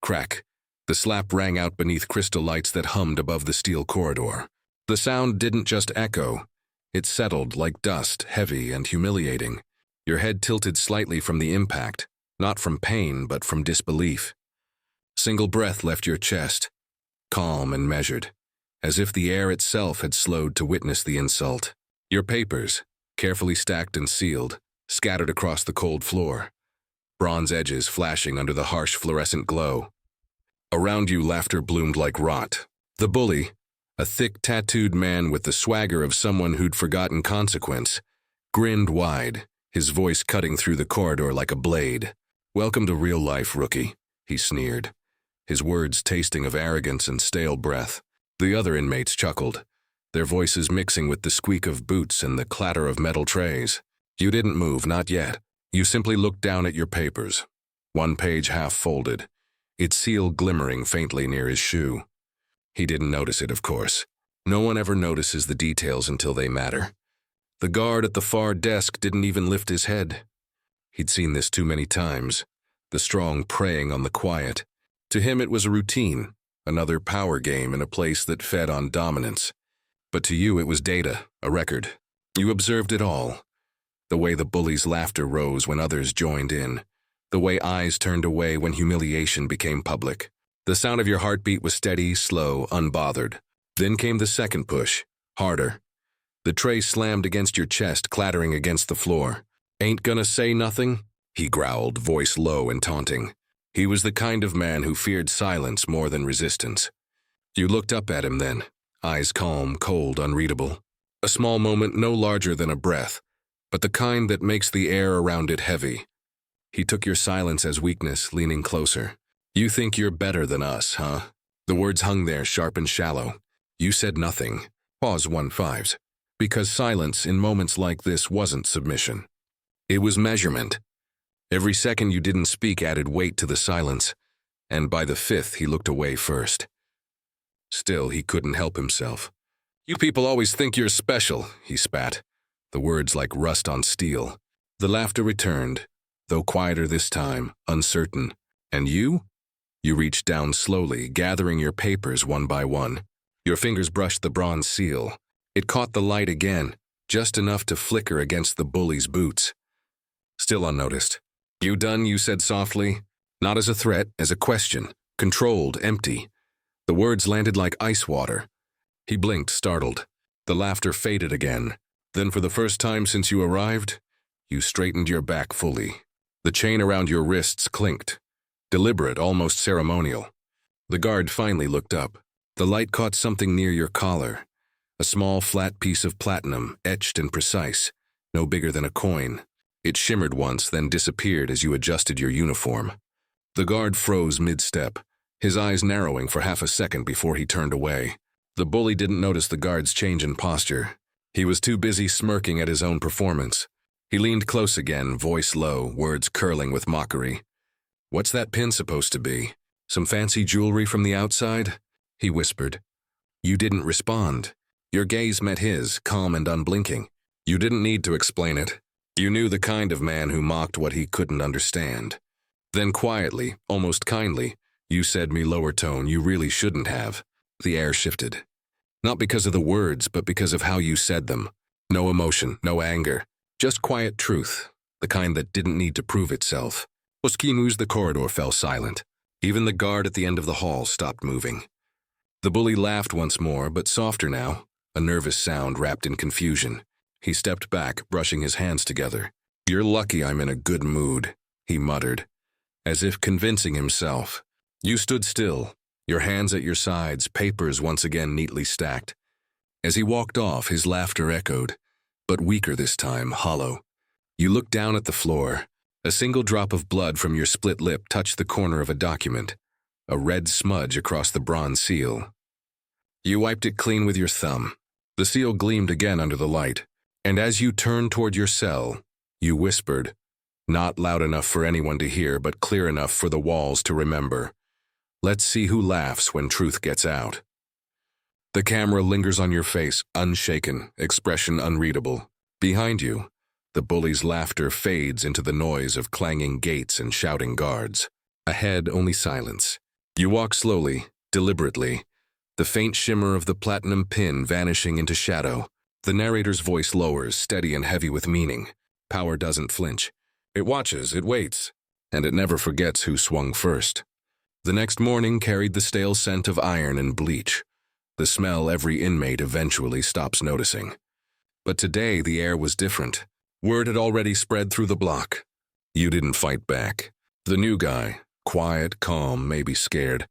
Crack. The slap rang out beneath crystal lights that hummed above the steel corridor. The sound didn't just echo. It settled like dust, heavy and humiliating. Your head tilted slightly from the impact, not from pain, but from disbelief. Single breath left your chest, calm and measured, as if the air itself had slowed to witness the insult. Your papers, carefully stacked and sealed, scattered across the cold floor, bronze edges flashing under the harsh fluorescent glow. Around you, laughter bloomed like rot. The bully, a thick, tattooed man with the swagger of someone who'd forgotten consequence, grinned wide, his voice cutting through the corridor like a blade. "Welcome to real life, rookie," he sneered, his words tasting of arrogance and stale breath. The other inmates chuckled, their voices mixing with the squeak of boots and the clatter of metal trays. You didn't move, not yet. You simply looked down at your papers, one page half folded, its seal glimmering faintly near his shoe. He didn't notice it, of course. No one ever notices the details until they matter. The guard at the far desk didn't even lift his head. He'd seen this too many times, the strong preying on the quiet. To him it was a routine, another power game in a place that fed on dominance. But to you it was data, a record. You observed it all. The way the bully's laughter rose when others joined in. The way eyes turned away when humiliation became public. The sound of your heartbeat was steady, slow, unbothered. Then came the second push, harder. The tray slammed against your chest, clattering against the floor. "Ain't gonna say nothing?" he growled, voice low and taunting. He was the kind of man who feared silence more than resistance. You looked up at him then, eyes calm, cold, unreadable. A small moment no larger than a breath, but the kind that makes the air around it heavy. He took your silence as weakness, leaning closer. "You think you're better than us, huh?" The words hung there, sharp and shallow. You said nothing. Pause 1-5s. Because silence in moments like this wasn't submission. It was measurement. Every second you didn't speak added weight to the silence, and by the fifth he looked away first. Still, he couldn't help himself. "You people always think you're special," he spat, the words like rust on steel. The laughter returned, though quieter this time, uncertain. "And you?" You reached down slowly, gathering your papers one by one. Your fingers brushed the bronze seal. It caught the light again, just enough to flicker against the bully's boots. Still unnoticed. "You done?" you said softly. Not as a threat, as a question. Controlled, empty. The words landed like ice water. He blinked, startled. The laughter faded again. Then for the first time since you arrived, you straightened your back fully. The chain around your wrists clinked. Deliberate, almost ceremonial. The guard finally looked up. The light caught something near your collar. A small, flat piece of platinum, etched and precise, no bigger than a coin. It shimmered once, then disappeared as you adjusted your uniform. The guard froze mid-step, his eyes narrowing for half a second before he turned away. The bully didn't notice the guard's change in posture. He was too busy smirking at his own performance. He leaned close again, voice low, words curling with mockery. "What's that pin supposed to be? Some fancy jewelry from the outside?" he whispered. You didn't respond. Your gaze met his, calm and unblinking. You didn't need to explain it. You knew the kind of man who mocked what he couldn't understand. Then quietly, almost kindly, you said me lower tone you really shouldn't have. The air shifted. Not because of the words, but because of how you said them. No emotion, no anger. Just quiet truth, the kind that didn't need to prove itself. Oskinu's the corridor fell silent. Even the guard at the end of the hall stopped moving. The bully laughed once more, but softer now, a nervous sound wrapped in confusion. He stepped back, brushing his hands together. "You're lucky I'm in a good mood," he muttered, as if convincing himself. You stood still, your hands at your sides, papers once again neatly stacked. As he walked off, his laughter echoed, but weaker this time, hollow. You looked down at the floor. A single drop of blood from your split lip touched the corner of a document, a red smudge across the bronze seal. You wiped it clean with your thumb. The seal gleamed again under the light, and as you turned toward your cell, you whispered, not loud enough for anyone to hear, but clear enough for the walls to remember. "Let's see who laughs when truth gets out." The camera lingers on your face, unshaken, expression unreadable. Behind you, the bully's laughter fades into the noise of clanging gates and shouting guards. Ahead, only silence. You walk slowly, deliberately, the faint shimmer of the platinum pin vanishing into shadow. The narrator's voice lowers, steady and heavy with meaning. Power doesn't flinch. It watches, it waits, and it never forgets who swung first. The next morning carried the stale scent of iron and bleach, the smell every inmate eventually stops noticing. But today the air was different. Word had already spread through the block. You didn't fight back. The new guy, quiet, calm, maybe scared,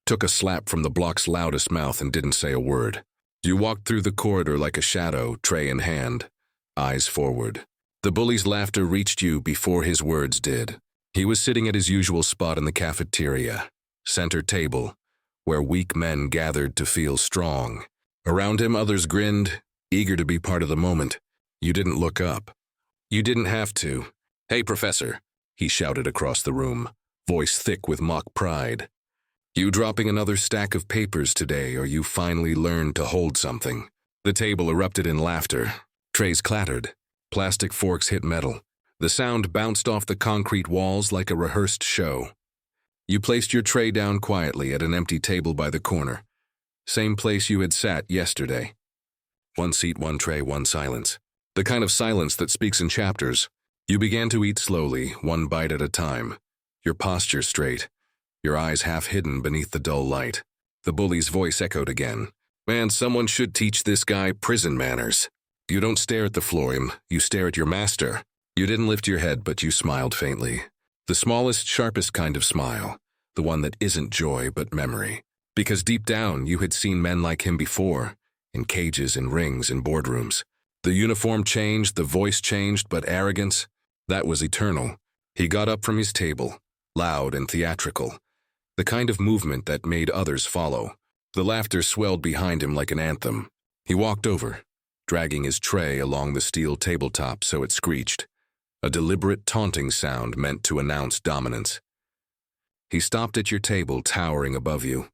took a slap from the block's loudest mouth and didn't say a word. You walked through the corridor like a shadow, tray in hand, eyes forward. The bully's laughter reached you before his words did. He was sitting at his usual spot in the cafeteria, center table, where weak men gathered to feel strong. Around him others grinned, eager to be part of the moment. You didn't look up. You didn't have to. "Hey, Professor," he shouted across the room, voice thick with mock pride. "You dropping another stack of papers today, or you finally learned to hold something?" The table erupted in laughter. Trays clattered. Plastic forks hit metal. The sound bounced off the concrete walls like a rehearsed show. You placed your tray down quietly at an empty table by the corner. Same place you had sat yesterday. One seat, one tray, one silence. The kind of silence that speaks in chapters. You began to eat slowly, one bite at a time. Your posture straight, your eyes half hidden beneath the dull light. The bully's voice echoed again. "Man, someone should teach this guy prison manners. You don't stare at the floor, you stare at your master." You didn't lift your head, but you smiled faintly. The smallest, sharpest kind of smile. The one that isn't joy, but memory. Because deep down, you had seen men like him before. In cages, in rings, in boardrooms. The uniform changed, the voice changed, but arrogance, that was eternal. He got up from his table, loud and theatrical. The kind of movement that made others follow. The laughter swelled behind him like an anthem. He walked over, dragging his tray along the steel tabletop so it screeched. A deliberate taunting sound meant to announce dominance. He stopped at your table, towering above you.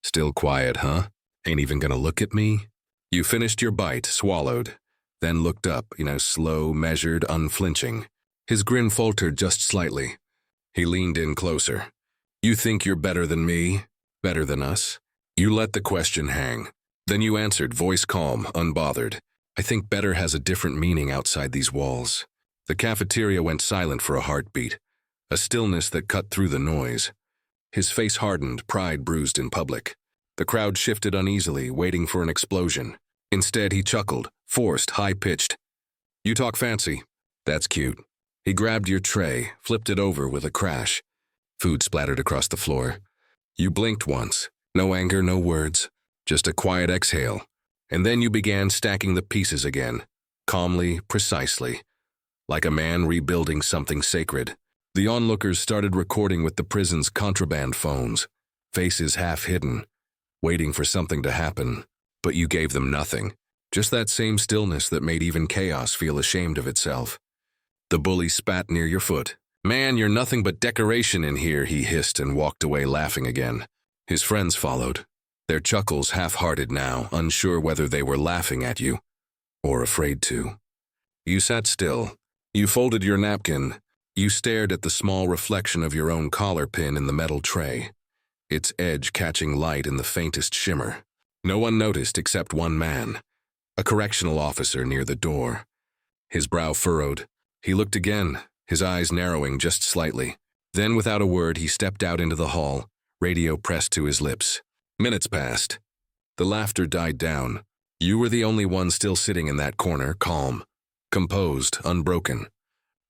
"Still quiet, huh? Ain't even gonna look at me?" You finished your bite, swallowed, then looked up, slow, measured, unflinching. His grin faltered just slightly. He leaned in closer. "You think you're better than me? Better than us?" You let the question hang. Then you answered, voice calm, unbothered. "I think better has a different meaning outside these walls." The cafeteria went silent for a heartbeat, a stillness that cut through the noise. His face hardened, pride bruised in public. The crowd shifted uneasily, waiting for an explosion. Instead, he chuckled, forced, high-pitched. "You talk fancy. That's cute." He grabbed your tray, flipped it over with a crash. Food splattered across the floor. You blinked once. No anger, no words, just a quiet exhale. And then you began stacking the pieces again, calmly, precisely, like a man rebuilding something sacred. The onlookers started recording with the prison's contraband phones, faces half hidden, waiting for something to happen. But you gave them nothing, just that same stillness that made even chaos feel ashamed of itself. The bully spat near your foot. "Man, you're nothing but decoration in here," he hissed and walked away laughing again. His friends followed, their chuckles half-hearted now, unsure whether they were laughing at you or afraid to. You sat still. You folded your napkin. You stared at the small reflection of your own collar pin in the metal tray, its edge catching light in the faintest shimmer. No one noticed except one man, a correctional officer near the door. His brow furrowed. He looked again, his eyes narrowing just slightly. Then, without a word, he stepped out into the hall, radio pressed to his lips. Minutes passed. The laughter died down. You were the only one still sitting in that corner, calm, composed, unbroken.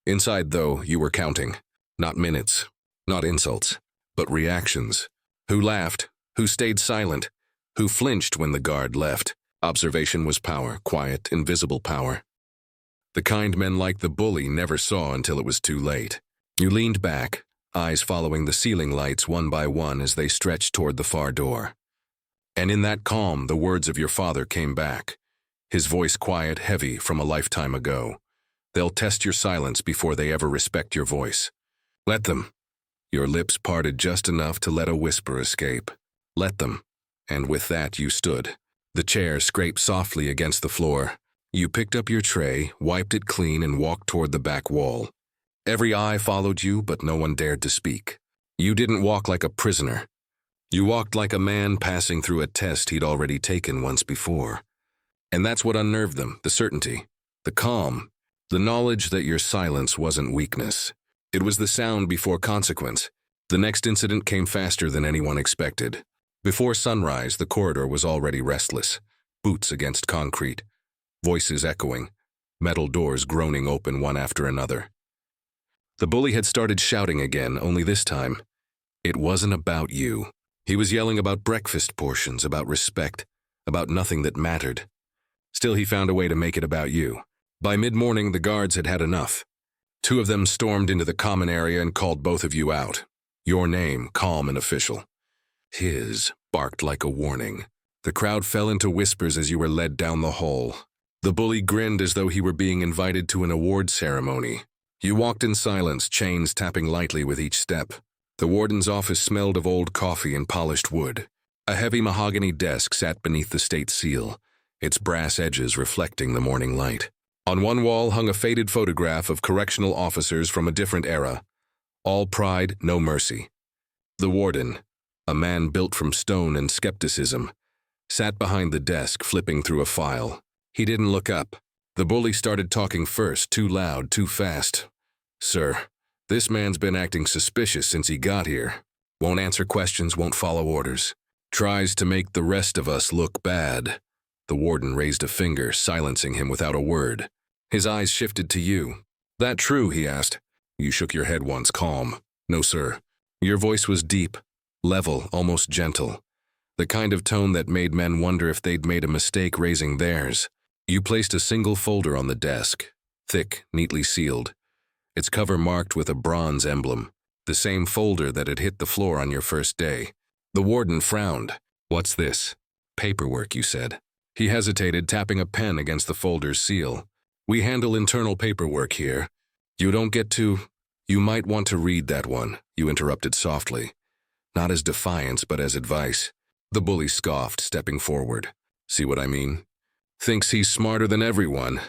Inside, though, you were counting. Not minutes, not insults, but reactions. Who laughed? Who stayed silent? Who flinched when the guard left? Observation was power, quiet, invisible power. The kind men like the bully never saw until it was too late. You leaned back, eyes following the ceiling lights one by one as they stretched toward the far door. And in that calm, the words of your father came back, his voice quiet, heavy from a lifetime ago. "They'll test your silence before they ever respect your voice. Let them." Your lips parted just enough to let a whisper escape. "Let them." And with that you stood. The chair scraped softly against the floor. You picked up your tray, wiped it clean, and walked toward the back wall. Every eye followed you, but no one dared to speak. You didn't walk like a prisoner. You walked like a man passing through a test he'd already taken once before. And that's what unnerved them, the certainty, the calm, the knowledge that your silence wasn't weakness. It was the sound before consequence. The next incident came faster than anyone expected. Before sunrise, the corridor was already restless, boots against concrete, voices echoing, metal doors groaning open one after another. The bully had started shouting again, only this time, it wasn't about you. He was yelling about breakfast portions, about respect, about nothing that mattered. Still, he found a way to make it about you. By mid-morning, the guards had had enough. 2 of them stormed into the common area and called both of you out. Your name, calm and official. His barked like a warning. The crowd fell into whispers as you were led down the hall. The bully grinned as though he were being invited to an award ceremony. You walked in silence, chains tapping lightly with each step. The warden's office smelled of old coffee and polished wood. A heavy mahogany desk sat beneath the state seal, its brass edges reflecting the morning light. On one wall hung a faded photograph of correctional officers from a different era. All pride, no mercy. The warden, a man built from stone and skepticism, sat behind the desk, flipping through a file. He didn't look up. The bully started talking first, too loud, too fast. Sir, this man's been acting suspicious since he got here. Won't answer questions, won't follow orders. Tries to make the rest of us look bad. The warden raised a finger, silencing him without a word. His eyes shifted to you. That true? He asked. You shook your head once, calm. No, sir. Your voice was deep, level, almost gentle. The kind of tone that made men wonder if they'd made a mistake raising theirs. You placed a single folder on the desk, thick, neatly sealed. Its cover marked with a bronze emblem, the same folder that had hit the floor on your first day. The warden frowned. What's this? Paperwork, you said. He hesitated, tapping a pen against the folder's seal. We handle internal paperwork here. You don't get to... You might want to read that one, you interrupted softly. Not as defiance, but as advice. The bully scoffed, stepping forward. See what I mean? Thinks he's smarter than everyone.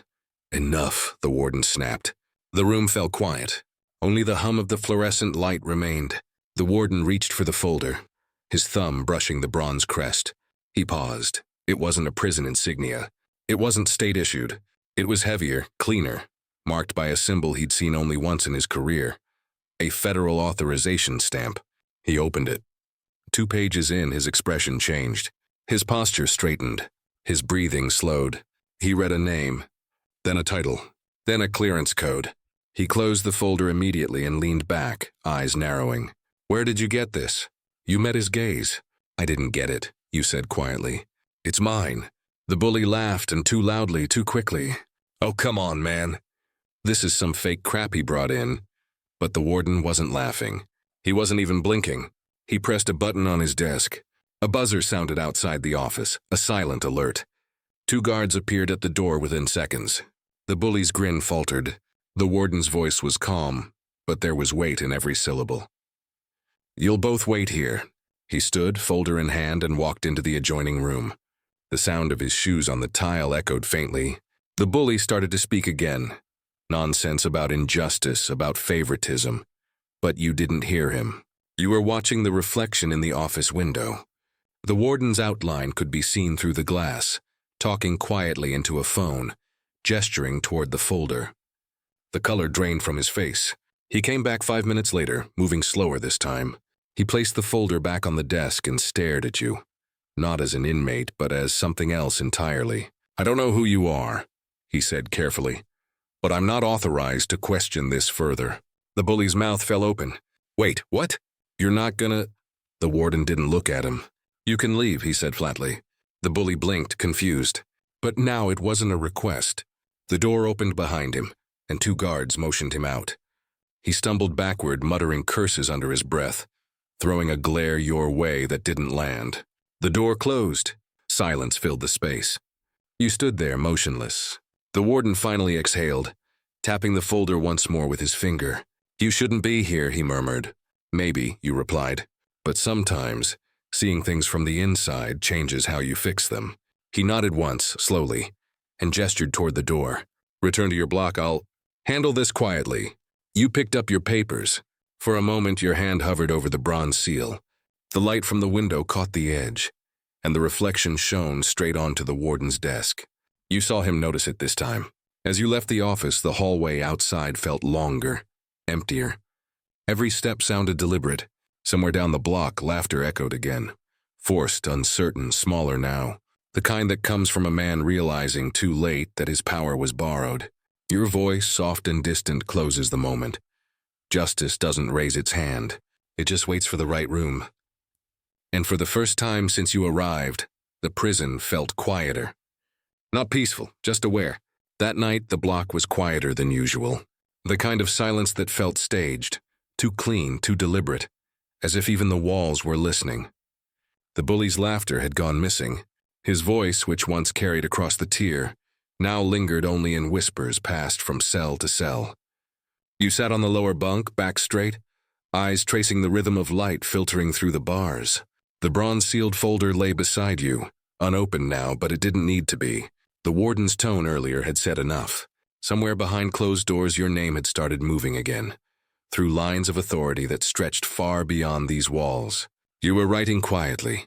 Enough, the warden snapped. The room fell quiet. Only the hum of the fluorescent light remained. The warden reached for the folder, his thumb brushing the bronze crest. He paused. It wasn't a prison insignia. It wasn't state-issued. It was heavier, cleaner, marked by a symbol he'd seen only once in his career. A federal authorization stamp. He opened it. 2 pages in, his expression changed. His posture straightened. His breathing slowed. He read a name, then a title, then a clearance code. He closed the folder immediately and leaned back, eyes narrowing. Where did you get this? You met his gaze. I didn't get it, you said quietly. It's mine. The bully laughed, and too loudly, too quickly. Oh, come on, man. This is some fake crap he brought in. But the warden wasn't laughing. He wasn't even blinking. He pressed a button on his desk. A buzzer sounded outside the office, a silent alert. 2 guards appeared at the door within seconds. The bully's grin faltered. The warden's voice was calm, but there was weight in every syllable. You'll both wait here. He stood, folder in hand, and walked into the adjoining room. The sound of his shoes on the tile echoed faintly. The bully started to speak again. Nonsense about injustice, about favoritism. But you didn't hear him. You were watching the reflection in the office window. The warden's outline could be seen through the glass, talking quietly into a phone, gesturing toward the folder. The color drained from his face. He came back 5 minutes later, moving slower this time. He placed the folder back on the desk and stared at you. Not as an inmate, but as something else entirely. I don't know who you are, he said carefully, but I'm not authorized to question this further. The bully's mouth fell open. Wait, what? You're not gonna... The warden didn't look at him. You can leave, he said flatly. The bully blinked, confused. But now it wasn't a request. The door opened behind him, and 2 guards motioned him out. He stumbled backward, muttering curses under his breath, throwing a glare your way that didn't land. The door closed. Silence filled the space. You stood there, motionless. The warden finally exhaled, tapping the folder once more with his finger. You shouldn't be here, he murmured. Maybe, you replied. But sometimes, seeing things from the inside changes how you fix them. He nodded once, slowly, and gestured toward the door. Return to your block, I'll handle this quietly. You picked up your papers. For a moment, your hand hovered over the bronze seal. The light from the window caught the edge, and the reflection shone straight onto the warden's desk. You saw him notice it this time. As you left the office, the hallway outside felt longer, emptier. Every step sounded deliberate. Somewhere down the block, laughter echoed again. Forced, uncertain, smaller now. The kind that comes from a man realizing too late that his power was borrowed. Your voice, soft and distant, closes the moment. Justice doesn't raise its hand. It just waits for the right room. And for the first time since you arrived, the prison felt quieter. Not peaceful, just aware. That night, the block was quieter than usual. The kind of silence that felt staged, too clean, too deliberate, as if even the walls were listening. The bully's laughter had gone missing. His voice, which once carried across the tier, now lingered only in whispers passed from cell to cell. You sat on the lower bunk, back straight, eyes tracing the rhythm of light filtering through the bars. The bronze-sealed folder lay beside you, unopened now, but it didn't need to be. The warden's tone earlier had said enough. Somewhere behind closed doors, your name had started moving again, through lines of authority that stretched far beyond these walls. You were writing quietly.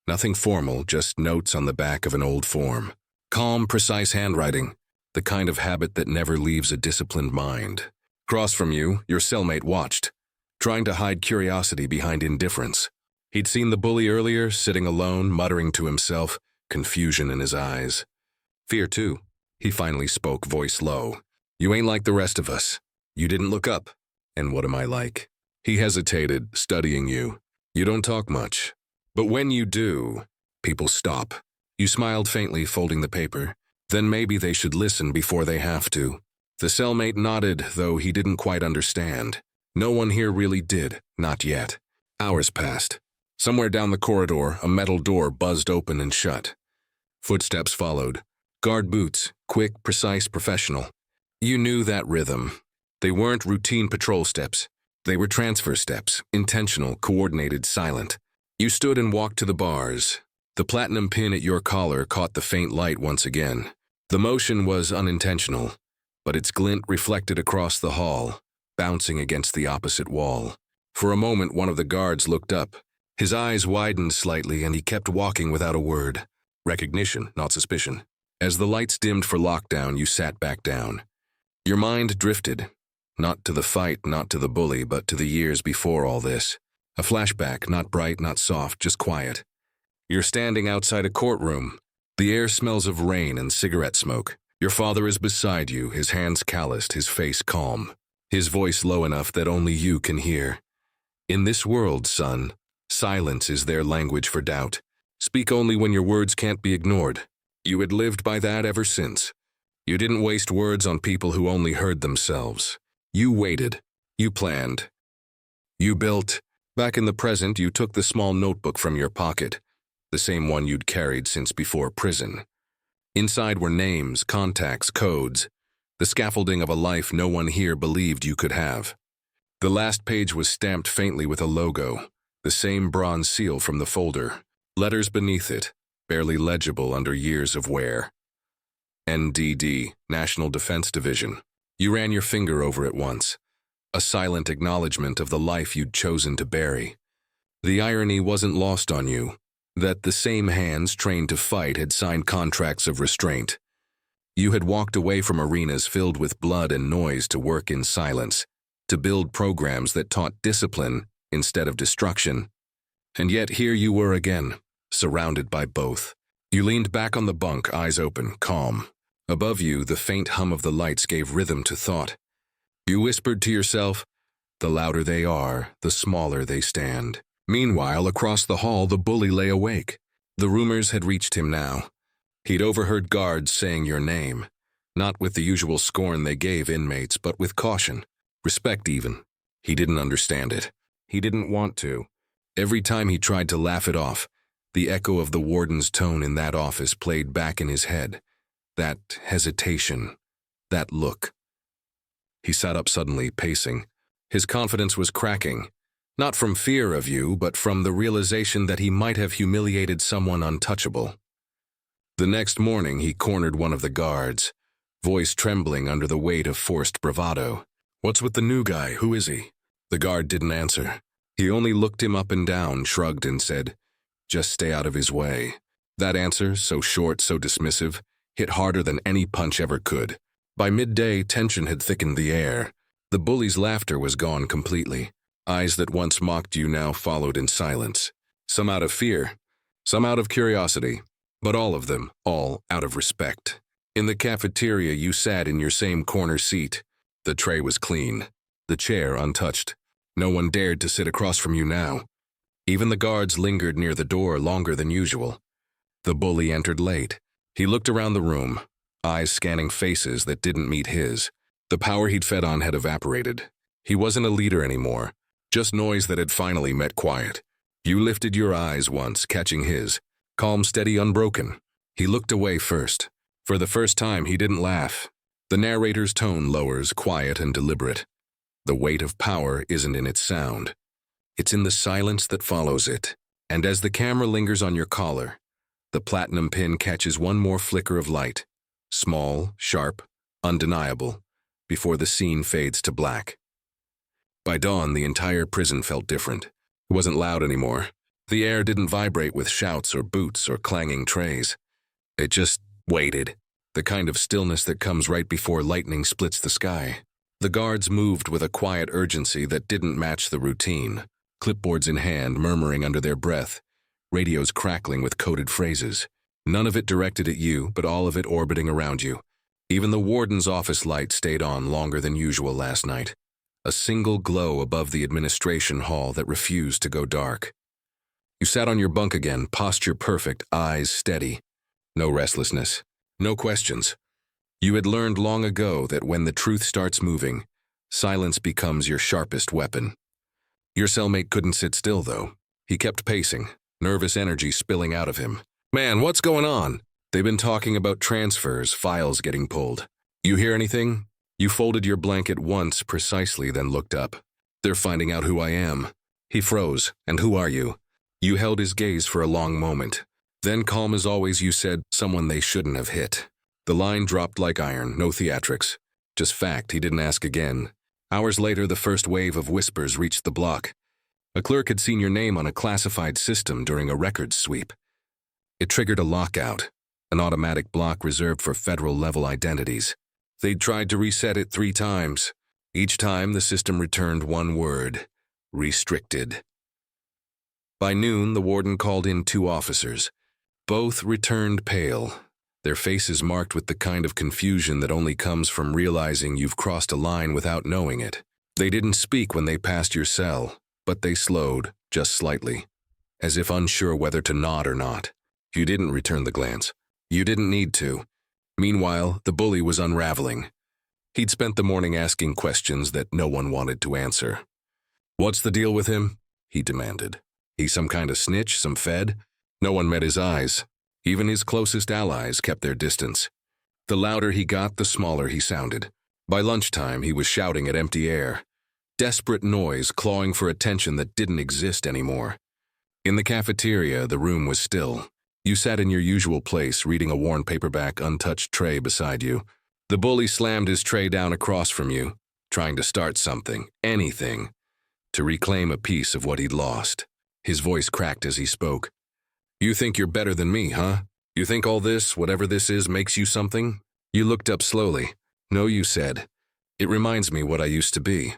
Nothing formal, just notes on the back of an old form. Calm, precise handwriting, the kind of habit that never leaves a disciplined mind. Across from you, your cellmate watched, trying to hide curiosity behind indifference. He'd seen the bully earlier, sitting alone, muttering to himself, confusion in his eyes. Fear, too. He finally spoke, voice low. You ain't like the rest of us. You didn't look up. And what am I like? He hesitated, studying you. You don't talk much. But when you do, people stop. You smiled faintly, folding the paper. Then maybe they should listen before they have to. The cellmate nodded, though he didn't quite understand. No one here really did, not yet. Hours passed. Somewhere down the corridor, a metal door buzzed open and shut. Footsteps followed. Guard boots, quick, precise, professional. You knew that rhythm. They weren't routine patrol steps. They were transfer steps, intentional, coordinated, silent. You stood and walked to the bars. The platinum pin at your collar caught the faint light once again. The motion was unintentional, but its glint reflected across the hall, bouncing against the opposite wall. For a moment, one of the guards looked up. His eyes widened slightly, and he kept walking without a word. Recognition, not suspicion. As the lights dimmed for lockdown, you sat back down. Your mind drifted, not to the fight, not to the bully, but to the years before all this. A flashback, not bright, not soft, just quiet. You're standing outside a courtroom. The air smells of rain and cigarette smoke. Your father is beside you, his hands calloused, his face calm. His voice low enough that only you can hear. In this world, son, silence is their language for doubt. Speak only when your words can't be ignored. You had lived by that ever since. You didn't waste words on people who only heard themselves. You waited. You planned. You built. Back in the present, you took the small notebook from your pocket, the same one you'd carried since before prison. Inside were names, contacts, codes, the scaffolding of a life no one here believed you could have. The last page was stamped faintly with a logo, the same bronze seal from the folder. Letters beneath it, barely legible under years of wear. NDD, National Defense Division. You ran your finger over it once, a silent acknowledgement of the life you'd chosen to bury. The irony wasn't lost on you, that the same hands trained to fight had signed contracts of restraint. You had walked away from arenas filled with blood and noise to work in silence, to build programs that taught discipline instead of destruction. And yet here you were again, surrounded by both. You leaned back on the bunk, eyes open, calm. Above you, the faint hum of the lights gave rhythm to thought. You whispered to yourself, the louder they are, the smaller they stand. Meanwhile, across the hall, the bully lay awake. The rumors had reached him now. He'd overheard guards saying your name, not with the usual scorn they gave inmates, but with caution, respect even. He didn't understand it. He didn't want to. Every time he tried to laugh it off, the echo of the warden's tone in that office played back in his head. That hesitation, that look. He sat up suddenly, pacing. His confidence was cracking, not from fear of you, but from the realization that he might have humiliated someone untouchable. The next morning, he cornered one of the guards, voice trembling under the weight of forced bravado. "What's with the new guy? Who is he?" The guard didn't answer. He only looked him up and down, shrugged, and said, "Just stay out of his way." That answer, so short, so dismissive, hit harder than any punch ever could. By midday, tension had thickened the air. The bully's laughter was gone completely. Eyes that once mocked you now followed in silence. Some out of fear, some out of curiosity, but all of them, all out of respect. In the cafeteria, you sat in your same corner seat. The tray was clean, the chair untouched. No one dared to sit across from you now. Even the guards lingered near the door longer than usual. The bully entered late. He looked around the room, eyes scanning faces that didn't meet his. The power he'd fed on had evaporated. He wasn't a leader anymore, just noise that had finally met quiet. You lifted your eyes once, catching his. Calm, steady, unbroken. He looked away first. For the first time, he didn't laugh. The narrator's tone lowers, quiet and deliberate. The weight of power isn't in its sound. It's in the silence that follows it. And as the camera lingers on your collar, the platinum pin catches one more flicker of light. Small, sharp, undeniable, before the scene fades to black. By dawn, the entire prison felt different. It wasn't loud anymore. The air didn't vibrate with shouts or boots or clanging trays. It just waited, the kind of stillness that comes right before lightning splits the sky. The guards moved with a quiet urgency that didn't match the routine, clipboards in hand, murmuring under their breath, radios crackling with coded phrases. None of it directed at you, but all of it orbiting around you. Even the warden's office light stayed on longer than usual last night. A single glow above the administration hall that refused to go dark. You sat on your bunk again, posture perfect, eyes steady. No restlessness, no questions. You had learned long ago that when the truth starts moving, silence becomes your sharpest weapon. Your cellmate couldn't sit still, though. He kept pacing, nervous energy spilling out of him. "Man, what's going on?" They've been talking about transfers, files getting pulled. "You hear anything?" You folded your blanket once precisely, then looked up. "They're finding out who I am." He froze. "And who are you?" You held his gaze for a long moment. Then, calm as always, you said, "Someone they shouldn't have hit." The line dropped like iron, no theatrics. Just fact. He didn't ask again. Hours later, the first wave of whispers reached the block. A clerk had seen your name on a classified system during a records sweep. It triggered a lockout, an automatic block reserved for federal-level identities. They'd tried to reset it 3 times. Each time, the system returned one word: restricted. By noon, the warden called in 2 officers. Both returned pale, their faces marked with the kind of confusion that only comes from realizing you've crossed a line without knowing it. They didn't speak when they passed your cell, but they slowed, just slightly, as if unsure whether to nod or not. You didn't return the glance. You didn't need to. Meanwhile, the bully was unraveling. He'd spent the morning asking questions that no one wanted to answer. "What's the deal with him?" he demanded. "He some kind of snitch, some fed?" No one met his eyes. Even his closest allies kept their distance. The louder he got, the smaller he sounded. By lunchtime, he was shouting at empty air. Desperate noise clawing for attention that didn't exist anymore. In the cafeteria, the room was still. You sat in your usual place, reading a worn paperback, untouched tray beside you. The bully slammed his tray down across from you, trying to start something, anything, to reclaim a piece of what he'd lost. His voice cracked as he spoke. "You think you're better than me, huh? You think all this, whatever this is, makes you something?" You looked up slowly. "No," you said. "It reminds me what I used to be."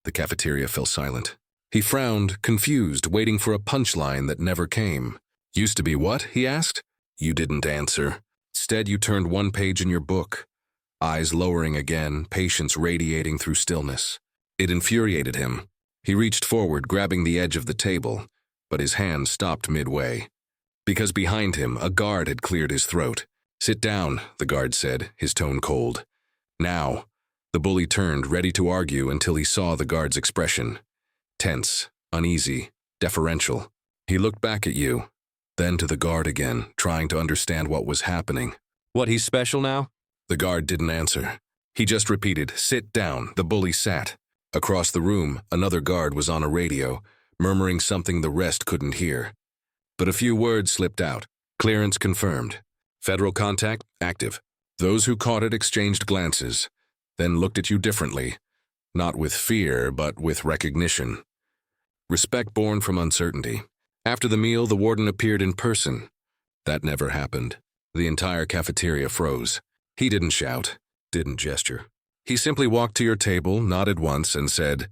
The cafeteria fell silent. He frowned, confused, waiting for a punchline that never came. "Used to be what?" he asked. You didn't answer. Instead, you turned one page in your book, eyes lowering again, patience radiating through stillness. It infuriated him. He reached forward, grabbing the edge of the table, but his hand stopped midway. Because behind him, a guard had cleared his throat. "Sit down," the guard said, his tone cold. "Now." The bully turned, ready to argue until he saw the guard's expression. Tense, uneasy, deferential. He looked back at you, then to the guard again, trying to understand what was happening. "What, he's special now?" The guard didn't answer. He just repeated, "Sit down." The bully sat. Across the room, another guard was on a radio, murmuring something the rest couldn't hear. But a few words slipped out. "Clearance confirmed. Federal contact active." Those who caught it exchanged glances, then looked at you differently, not with fear, but with recognition. Respect born from uncertainty. After the meal, the warden appeared in person. That never happened. The entire cafeteria froze. He didn't shout, didn't gesture. He simply walked to your table, nodded once, and said,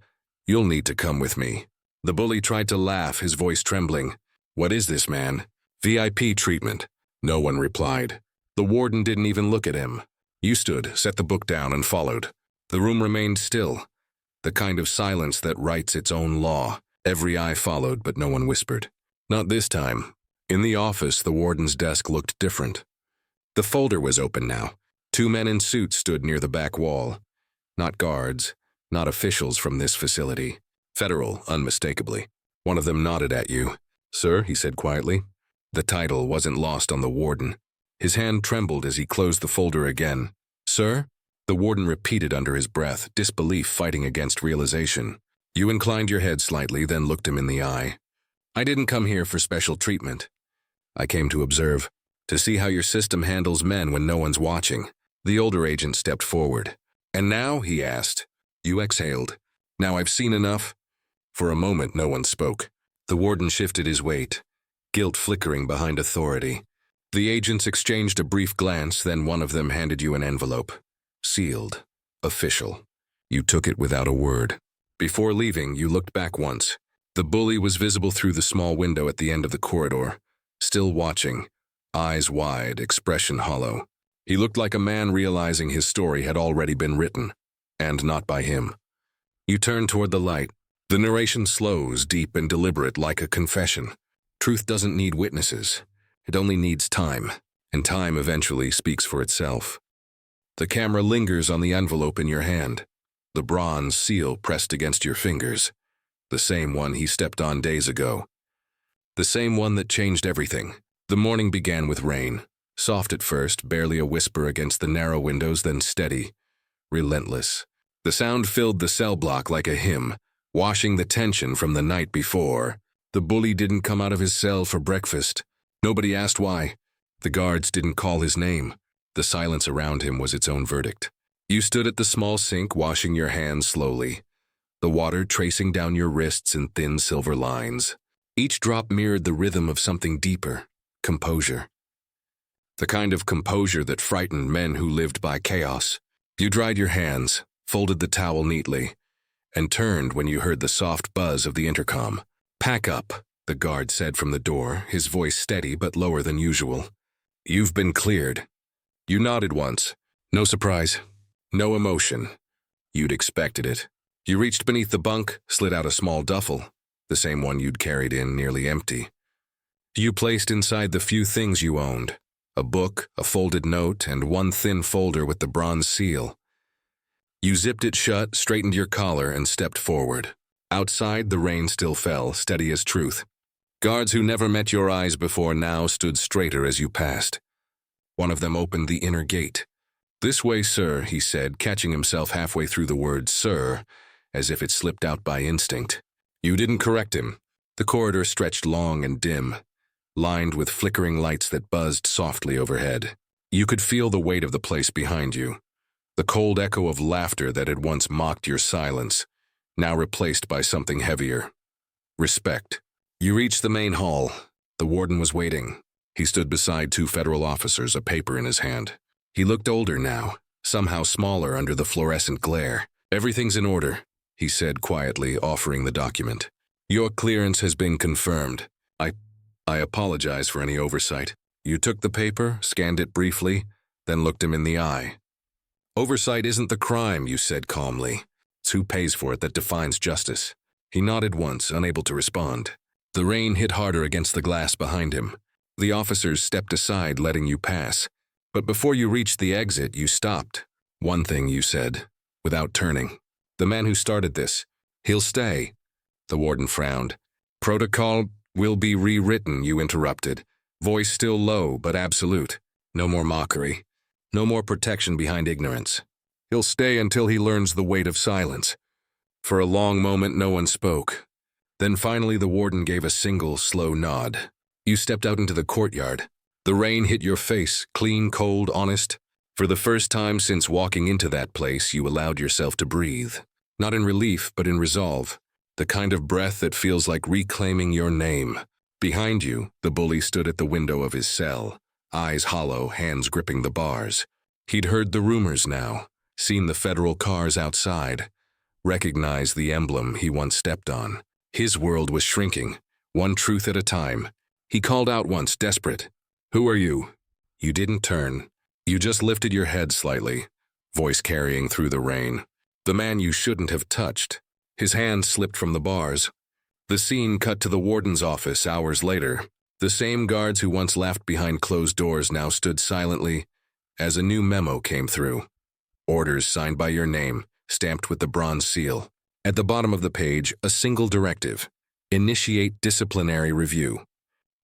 "You'll need to come with me." The bully tried to laugh, his voice trembling. "What is this, man?" "VIP treatment." No one replied. The warden didn't even look at him. You stood, set the book down, and followed. The room remained still, the kind of silence that writes its own law. Every eye followed, but no one whispered. Not this time. In the office, the warden's desk looked different. The folder was open now. 2 men in suits stood near the back wall. Not guards, not officials from this facility. Federal, unmistakably. One of them nodded at you. "Sir," he said quietly. The title wasn't lost on the warden. His hand trembled as he closed the folder again. "Sir?" The warden repeated under his breath, disbelief fighting against realization. You inclined your head slightly, then looked him in the eye. "I didn't come here for special treatment. I came to observe, to see how your system handles men when no one's watching." The older agent stepped forward. "And now?" he asked. You exhaled. "Now I've seen enough." For a moment, no one spoke. The warden shifted his weight, guilt flickering behind authority. The agents exchanged a brief glance, then one of them handed you an envelope. Sealed. Official. You took it without a word. Before leaving, you looked back once. The bully was visible through the small window at the end of the corridor, still watching, eyes wide, expression hollow. He looked like a man realizing his story had already been written, and not by him. You turned toward the light. The narration slows, deep and deliberate, like a confession. Truth doesn't need witnesses. It only needs time, and time eventually speaks for itself. The camera lingers on the envelope in your hand, the bronze seal pressed against your fingers, the same one he stepped on days ago. The same one that changed everything. The morning began with rain, soft at first, barely a whisper against the narrow windows, then steady, relentless. The sound filled the cell block like a hymn, washing the tension from the night before. The bully didn't come out of his cell for breakfast. Nobody asked why. The guards didn't call his name. The silence around him was its own verdict. You stood at the small sink, washing your hands slowly, the water tracing down your wrists in thin silver lines. Each drop mirrored the rhythm of something deeper, composure. The kind of composure that frightened men who lived by chaos. You dried your hands, folded the towel neatly, and turned when you heard the soft buzz of the intercom. "Pack up," the guard said from the door, his voice steady but lower than usual. "You've been cleared." You nodded once. No surprise. No emotion. You'd expected it. You reached beneath the bunk, slid out a small duffel, the same one you'd carried in nearly empty. You placed inside the few things you owned, a book, a folded note, and one thin folder with the bronze seal. You zipped it shut, straightened your collar, and stepped forward. Outside, the rain still fell, steady as truth. Guards who never met your eyes before now stood straighter as you passed. One of them opened the inner gate. "This way, sir," he said, catching himself halfway through the word "sir," as if it slipped out by instinct. You didn't correct him. The corridor stretched long and dim, lined with flickering lights that buzzed softly overhead. You could feel the weight of the place behind you, the cold echo of laughter that had once mocked your silence, now replaced by something heavier. Respect. You reached the main hall. The warden was waiting. He stood beside 2 federal officers, a paper in his hand. He looked older now, somehow smaller under the fluorescent glare. "Everything's in order," he said quietly, offering the document. "Your clearance has been confirmed. I apologize for any oversight." You took the paper, scanned it briefly, then looked him in the eye. "Oversight isn't the crime," you said calmly. "It's who pays for it that defines justice." He nodded once, unable to respond. The rain hit harder against the glass behind him. The officers stepped aside, letting you pass. But before you reached the exit, you stopped. "One thing," you said, without turning. "The man who started this, he'll stay." The warden frowned. "Protocol will be rewritten," you interrupted, voice still low but absolute. No more mockery. No more protection behind ignorance. "He'll stay until he learns the weight of silence." For a long moment, no one spoke. Then finally the warden gave a single, slow nod. You stepped out into the courtyard. The rain hit your face, clean, cold, honest. For the first time since walking into that place, you allowed yourself to breathe. Not in relief, but in resolve. the kind of breath that feels like reclaiming your name. Behind you, the bully stood at the window of his cell, eyes hollow, hands gripping the bars. He'd heard the rumors now, seen the federal cars outside, recognized the emblem he once stepped on. His world was shrinking, one truth at a time. He called out once, desperate, "Who are you?" You didn't turn. You just lifted your head slightly, voice carrying through the rain. The man you shouldn't have touched. His hand slipped from the bars. The scene cut to the warden's office hours later. The same guards who once laughed behind closed doors now stood silently as a new memo came through. Orders signed by your name, stamped with the bronze seal. At the bottom of the page, a single directive. Initiate disciplinary review.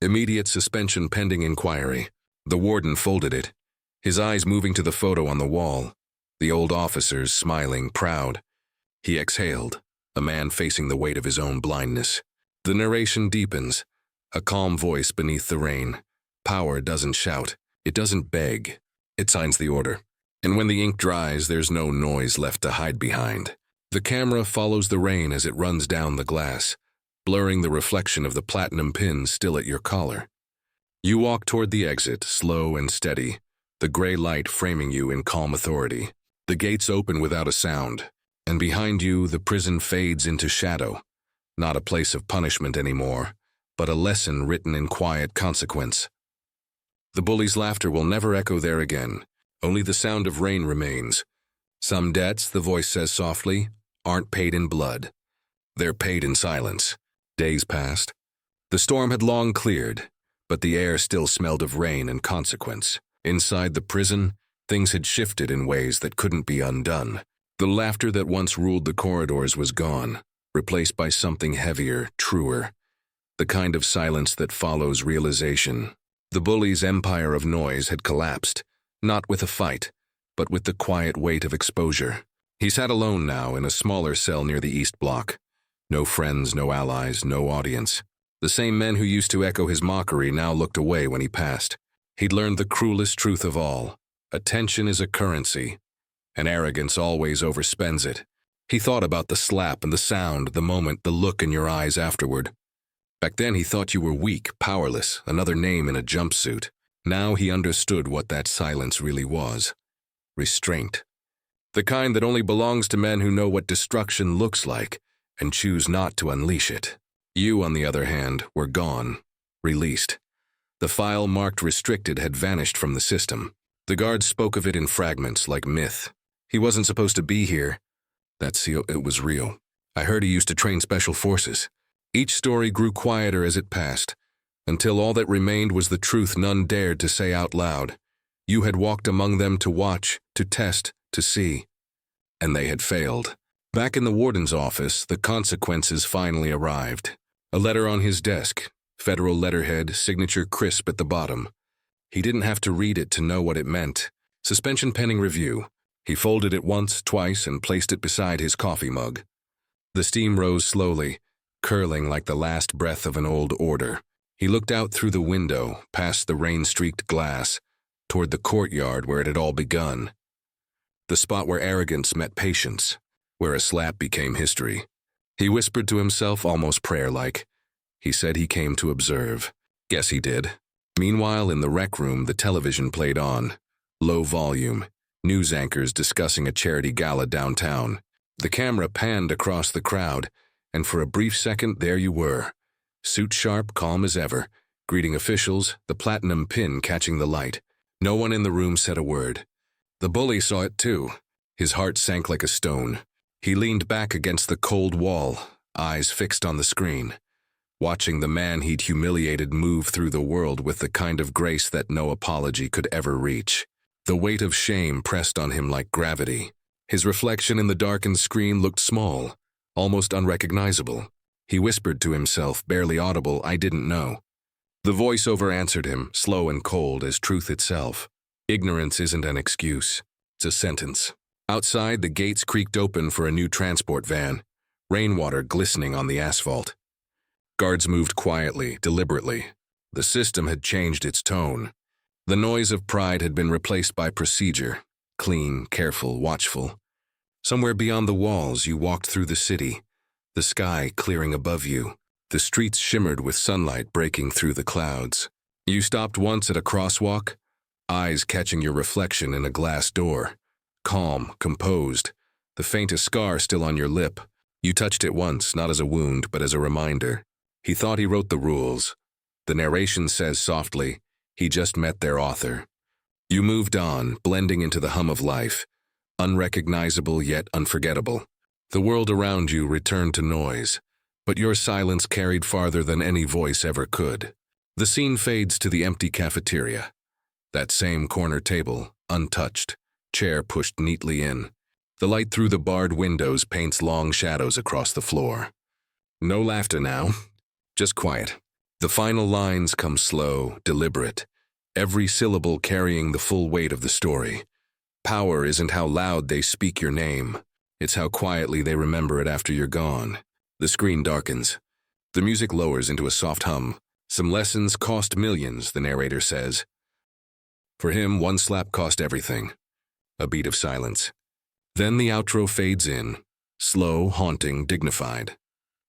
Immediate suspension pending inquiry. The warden folded it, his eyes moving to the photo on the wall. The old officers smiling, proud. He exhaled, a man facing the weight of his own blindness. The narration deepens, a calm voice beneath the rain. Power doesn't shout, it doesn't beg, it signs the order. And when the ink dries, there's no noise left to hide behind. The camera follows the rain as it runs down the glass, blurring the reflection of the platinum pin still at your collar. You walk toward the exit, slow and steady, the gray light framing you in calm authority. The gates open without a sound, and behind you the prison fades into shadow. Not a place of punishment anymore, but a lesson written in quiet consequence. The bully's laughter will never echo there again. Only the sound of rain remains. Some debts, the voice says softly, aren't paid in blood. They're paid in silence. Days passed. The storm had long cleared, but the air still smelled of rain and consequence. Inside the prison, things had shifted in ways that couldn't be undone. The laughter that once ruled the corridors was gone, replaced by something heavier, truer. The kind of silence that follows realization. The bully's empire of noise had collapsed, not with a fight, but with the quiet weight of exposure. He sat alone now in a smaller cell near the East Block. No friends, no allies, no audience. The same men who used to echo his mockery now looked away when he passed. He'd learned the cruelest truth of all. Attention is a currency, and arrogance always overspends it. He thought about the slap and the sound, the moment, the look in your eyes afterward. Back then he thought you were weak, powerless, another name in a jumpsuit. Now he understood what that silence really was. Restraint. The kind that only belongs to men who know what destruction looks like and choose not to unleash it. You, on the other hand, were gone, released. The file marked restricted had vanished from the system. The guards spoke of it in fragments, like myth. He wasn't supposed to be here. That seal, it was real. I heard he used to train special forces. Each story grew quieter as it passed, until all that remained was the truth none dared to say out loud. You had walked among them to watch, to test, to see. And they had failed. Back in the warden's office, the consequences finally arrived. A letter on his desk, federal letterhead, signature crisp at the bottom. He didn't have to read it to know what it meant. Suspension pending review. He folded it once, twice, and placed it beside his coffee mug. The steam rose slowly, curling like the last breath of an old order. He looked out through the window, past the rain-streaked glass, toward the courtyard where it had all begun. The spot where arrogance met patience, where a slap became history. He whispered to himself, almost prayer-like. He said he came to observe. Guess he did. Meanwhile, in the rec room, the television played on. Low volume, news anchors discussing a charity gala downtown. The camera panned across the crowd, and for a brief second, there you were. Suit sharp, calm as ever, greeting officials, the platinum pin catching the light. No one in the room said a word. The bully saw it too. His heart sank like a stone. He leaned back against the cold wall, eyes fixed on the screen, watching the man he'd humiliated move through the world with the kind of grace that no apology could ever reach. The weight of shame pressed on him like gravity. His reflection in the darkened screen looked small, almost unrecognizable. He whispered to himself, barely audible, "I didn't know." The voiceover answered him, slow and cold as truth itself. Ignorance isn't an excuse. It's a sentence. Outside, the gates creaked open for a new transport van, rainwater glistening on the asphalt. Guards moved quietly, deliberately. The system had changed its tone. The noise of pride had been replaced by procedure, clean, careful, watchful. Somewhere beyond the walls, you walked through the city, the sky clearing above you. The streets shimmered with sunlight breaking through the clouds. You stopped once at a crosswalk, eyes catching your reflection in a glass door. Calm, composed, the faintest scar still on your lip. You touched it once, not as a wound, but as a reminder. He thought he wrote the rules. The narration says softly, he just met their author. You moved on, blending into the hum of life, unrecognizable yet unforgettable. The world around you returned to noise, but your silence carried farther than any voice ever could. The scene fades to the empty cafeteria. That same corner table, untouched, chair pushed neatly in. The light through the barred windows paints long shadows across the floor. No laughter now, just quiet. The final lines come slow, deliberate, every syllable carrying the full weight of the story. Power isn't how loud they speak your name. It's how quietly they remember it after you're gone. The screen darkens. The music lowers into a soft hum. Some lessons cost millions, the narrator says. For him, one slap cost everything. A beat of silence. Then the outro fades in, slow, haunting, dignified.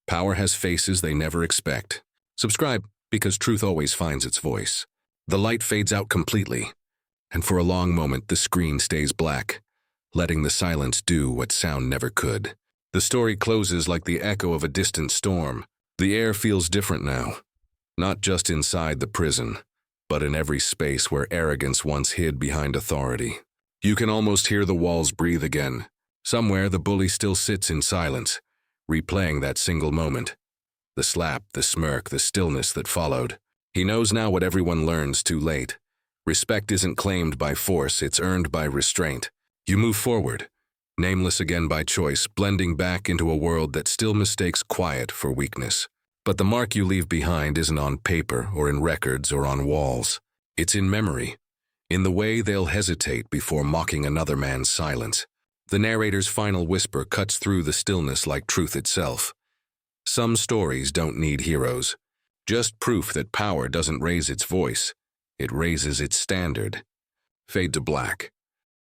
Power has faces they never expect. Subscribe, because truth always finds its voice. The light fades out completely, and for a long moment the screen stays black, letting the silence do what sound never could. The story closes like the echo of a distant storm. The air feels different now, not just inside the prison, but in every space where arrogance once hid behind authority. You can almost hear the walls breathe again. Somewhere the bully still sits in silence, replaying that single moment. The slap, the smirk, the stillness that followed. He knows now what everyone learns too late. Respect isn't claimed by force, it's earned by restraint. You move forward, nameless again by choice, blending back into a world that still mistakes quiet for weakness. But the mark you leave behind isn't on paper or in records or on walls. It's in memory, in the way they'll hesitate before mocking another man's silence. The narrator's final whisper cuts through the stillness like truth itself. Some stories don't need heroes, just proof that power doesn't raise its voice, it raises its standard. Fade to black.